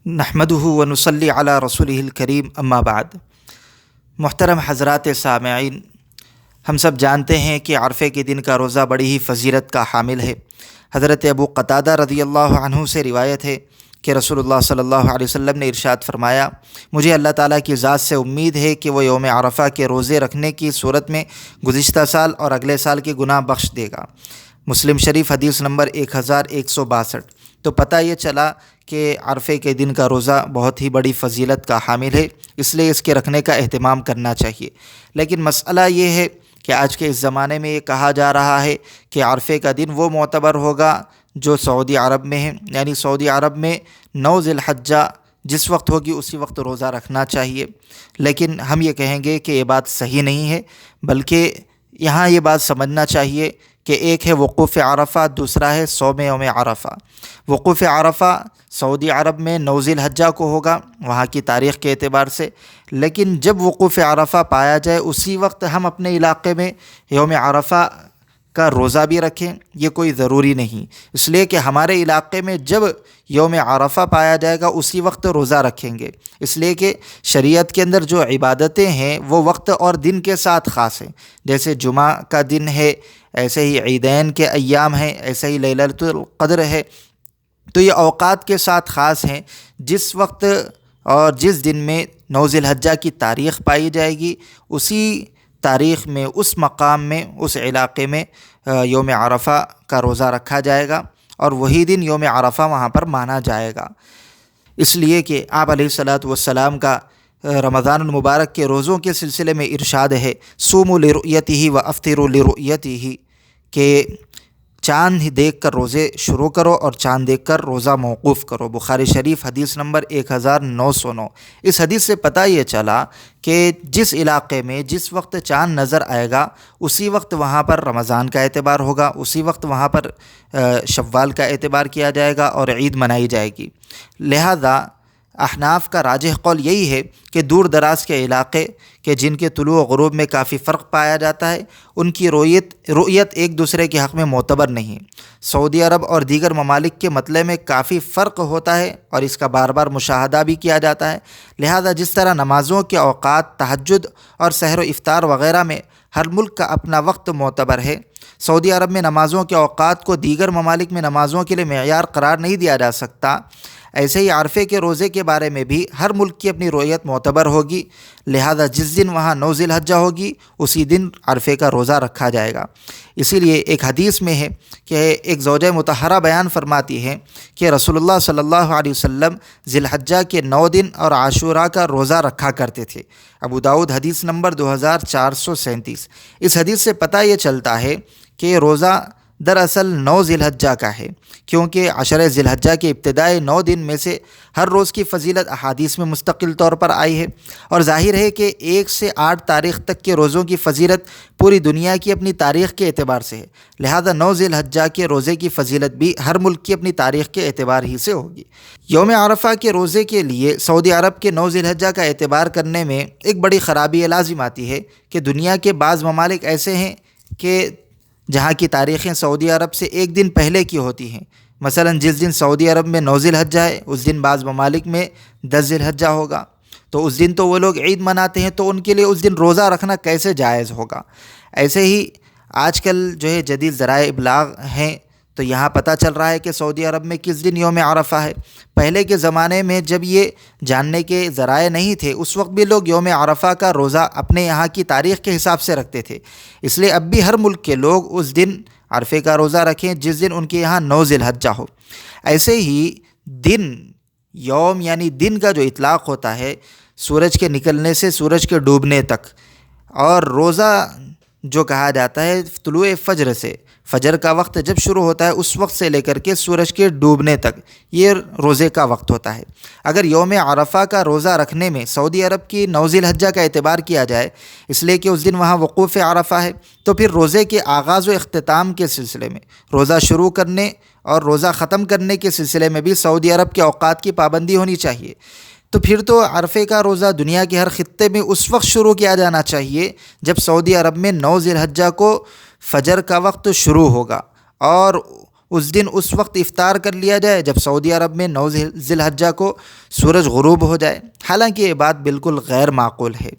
نحمدہ ونصلی علی رسولہ الکریم اما بعد۔ محترم حضرات سامعین، ہم سب جانتے ہیں کہ عرفے کے دن کا روزہ بڑی ہی فضیلت کا حامل ہے۔ حضرت ابو قتادہ رضی اللہ عنہ سے روایت ہے کہ رسول اللہ صلی اللہ علیہ وسلم نے ارشاد فرمایا، مجھے اللہ تعالیٰ کی ذات سے امید ہے کہ وہ یوم عرفہ کے روزے رکھنے کی صورت میں گزشتہ سال اور اگلے سال کے گناہ بخش دے گا۔ مسلم شریف حدیث نمبر 1162۔ تو پتہ یہ چلا کہ عرفے کے دن کا روزہ بہت ہی بڑی فضیلت کا حامل ہے، اس لیے اس کے رکھنے کا اہتمام کرنا چاہیے۔ لیکن مسئلہ یہ ہے کہ آج کے اس زمانے میں یہ کہا جا رہا ہے کہ عرفے کا دن وہ معتبر ہوگا جو سعودی عرب میں ہے، یعنی سعودی عرب میں 9 ذی الحجہ جس وقت ہوگی اسی وقت روزہ رکھنا چاہیے۔ لیکن ہم یہ کہیں گے کہ یہ بات صحیح نہیں ہے، بلکہ یہاں یہ بات سمجھنا چاہیے کہ ایک ہے وقوف عرفہ، دوسرا ہے صوم یوم عرفہ۔ وقوف عرفہ سعودی عرب میں 9 ذی الحجہ کو ہوگا وہاں کی تاریخ کے اعتبار سے، لیکن جب وقوف عرفہ پایا جائے اسی وقت ہم اپنے علاقے میں یوم عرفہ کا روزہ بھی رکھیں، یہ کوئی ضروری نہیں، اس لیے کہ ہمارے علاقے میں جب یوم عرفہ پایا جائے گا اسی وقت روزہ رکھیں گے، اس لیے کہ شریعت کے اندر جو عبادتیں ہیں وہ وقت اور دن کے ساتھ خاص ہیں۔ جیسے جمعہ کا دن ہے، ایسے ہی عیدین کے ایام ہیں، ایسے ہی لیلۃ القدر ہے، تو یہ اوقات کے ساتھ خاص ہیں۔ جس وقت اور جس دن میں 9 ذی الحجہ کی تاریخ پائی جائے گی اسی تاریخ میں اس مقام میں اس علاقے میں یوم عرفہ کا روزہ رکھا جائے گا اور وہی دن یوم عرفہ وہاں پر مانا جائے گا، اس لیے کہ آپ علیہ الصلاۃ والسلام کا رمضان المبارک کے روزوں کے سلسلے میں ارشاد ہے، صوموا لرؤیتہ وافطروا لرؤیتہ، کہ چاند دیکھ کر روزے شروع کرو اور چاند دیکھ کر روزہ موقوف کرو۔ بخاری شریف حدیث نمبر 1909۔ اس حدیث سے پتہ یہ چلا کہ جس علاقے میں جس وقت چاند نظر آئے گا اسی وقت وہاں پر رمضان کا اعتبار ہوگا، اسی وقت وہاں پر شوال کا اعتبار کیا جائے گا اور عید منائی جائے گی۔ لہذا احناف کا راجح قول یہی ہے کہ دور دراز کے علاقے کہ جن کے طلوع و غروب میں کافی فرق پایا جاتا ہے ان کی رؤیت ایک دوسرے کے حق میں معتبر نہیں۔ سعودی عرب اور دیگر ممالک کے مطلع میں کافی فرق ہوتا ہے اور اس کا بار بار مشاہدہ بھی کیا جاتا ہے۔ لہذا جس طرح نمازوں کے اوقات تہجد اور سحر و افطار وغیرہ میں ہر ملک کا اپنا وقت معتبر ہے، سعودی عرب میں نمازوں کے اوقات کو دیگر ممالک میں نمازوں کے لیے معیار قرار نہیں دیا جا سکتا، ایسے ہی عرفے کے روزے کے بارے میں بھی ہر ملک کی اپنی رؤیت معتبر ہوگی۔ لہذا جس دن وہاں 9 ذی الحجہ ہوگی اسی دن عرفے کا روزہ رکھا جائے گا۔ اسی لیے ایک حدیث میں ہے کہ ایک زوجہ مطہرہ بیان فرماتی ہے کہ رسول اللہ صلی اللہ علیہ وسلم ذی الحجہ کے 9 دن اور عاشوراء کا روزہ رکھا کرتے تھے۔ ابو داؤد حدیث نمبر 2437۔ اس حدیث سے پتہ یہ چلتا ہے کہ روزہ دراصل 9 ذی الحجہ کا ہے، کیونکہ 10 ذی الحجہ کے ابتدائی 9 دن میں سے ہر روز کی فضیلت احادیث میں مستقل طور پر آئی ہے، اور ظاہر ہے کہ 1 سے 8 تاریخ تک کے روزوں کی فضیلت پوری دنیا کی اپنی تاریخ کے اعتبار سے ہے۔ لہذا 9 ذی الحجہ کے روزے کی فضیلت بھی ہر ملک کی اپنی تاریخ کے اعتبار ہی سے ہوگی۔ یوم عرفہ کے روزے کے لیے سعودی عرب کے 9 ذی الحجہ کا اعتبار کرنے میں ایک بڑی خرابی لازم آتی ہے کہ دنیا کے بعض ممالک ایسے ہیں کہ جہاں کی تاریخیں سعودی عرب سے ایک دن پہلے کی ہوتی ہیں۔ مثلا جس دن سعودی عرب میں 9 ذی الحجہ ہے اس دن بعض ممالک میں 10 ذی الحجہ ہوگا، تو اس دن تو وہ لوگ عید مناتے ہیں، تو ان کے لیے اس دن روزہ رکھنا کیسے جائز ہوگا؟ ایسے ہی آج کل جو ہے جدید ذرائع ابلاغ ہیں، تو یہاں پتہ چل رہا ہے کہ سعودی عرب میں کس دن یوم عرفہ ہے۔ پہلے کے زمانے میں جب یہ جاننے کے ذرائع نہیں تھے اس وقت بھی لوگ یوم عرفہ کا روزہ اپنے یہاں کی تاریخ کے حساب سے رکھتے تھے، اس لیے اب بھی ہر ملک کے لوگ اس دن عرفے کا روزہ رکھیں جس دن ان کے یہاں 9 ذی الحجہ ہو۔ ایسے ہی دن، یوم یعنی دن کا جو اطلاق ہوتا ہے سورج کے نکلنے سے سورج کے ڈوبنے تک، اور روزہ جو کہا جاتا ہے طلوع فجر سے، فجر کا وقت جب شروع ہوتا ہے اس وقت سے لے کر کے سورج کے ڈوبنے تک یہ روزے کا وقت ہوتا ہے۔ اگر یوم عرفہ کا روزہ رکھنے میں سعودی عرب کی 9 ذی الحجہ کا اعتبار کیا جائے اس لیے کہ اس دن وہاں وقوف عرفہ ہے، تو پھر روزے کے آغاز و اختتام کے سلسلے میں، روزہ شروع کرنے اور روزہ ختم کرنے کے سلسلے میں بھی سعودی عرب کے اوقات کی پابندی ہونی چاہیے۔ تو پھر تو عرفے کا روزہ دنیا کے ہر خطے میں اس وقت شروع کیا جانا چاہیے جب سعودی عرب میں 9 ذی الحجہ کو فجر کا وقت شروع ہوگا، اور اس دن اس وقت افطار کر لیا جائے جب سعودی عرب میں 9 ذی الحجہ کو سورج غروب ہو جائے۔ حالانکہ یہ بات بالکل غیر معقول ہے۔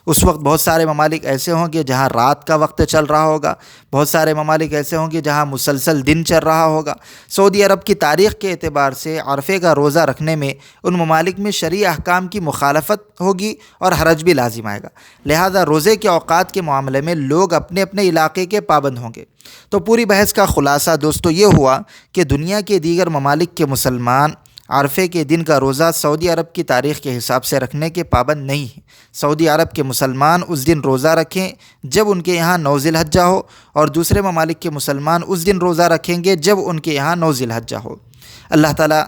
اس وقت بہت سارے ممالک ایسے ہوں گے جہاں رات کا وقت چل رہا ہوگا، بہت سارے ممالک ایسے ہوں گے جہاں مسلسل دن چل رہا ہوگا۔ سعودی عرب کی تاریخ کے اعتبار سے عرفے کا روزہ رکھنے میں ان ممالک میں شرعی احکام کی مخالفت ہوگی اور حرج بھی لازم آئے گا، لہذا روزے کے اوقات کے معاملے میں لوگ اپنے اپنے علاقے کے پابند ہوں گے۔ تو پوری بحث کا خلاصہ دوستو یہ ہوا کہ دنیا کے دیگر ممالک کے مسلمان عرفے کے دن کا روزہ سعودی عرب کی تاریخ کے حساب سے رکھنے کے پابند نہیں ہیں۔ سعودی عرب کے مسلمان اس دن روزہ رکھیں جب ان کے یہاں 9 ذی الحجہ ہو، اور دوسرے ممالک کے مسلمان اس دن روزہ رکھیں گے جب ان کے یہاں 9 ذی الحجہ ہو۔ اللہ تعالیٰ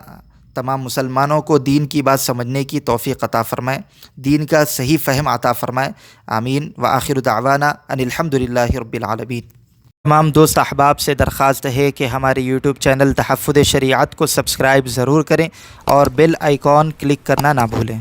تمام مسلمانوں کو دین کی بات سمجھنے کی توفیق عطا فرمائے، دین کا صحیح فہم عطا فرمائے، آمین۔ وآخر دعوانا ان الحمدللہ رب العالمین۔ تمام دوست احباب سے درخواست ہے کہ ہمارے یوٹیوب چینل تحفظ شریعت کو سبسکرائب ضرور کریں اور بیل آئیکن کلک کرنا نہ بھولیں۔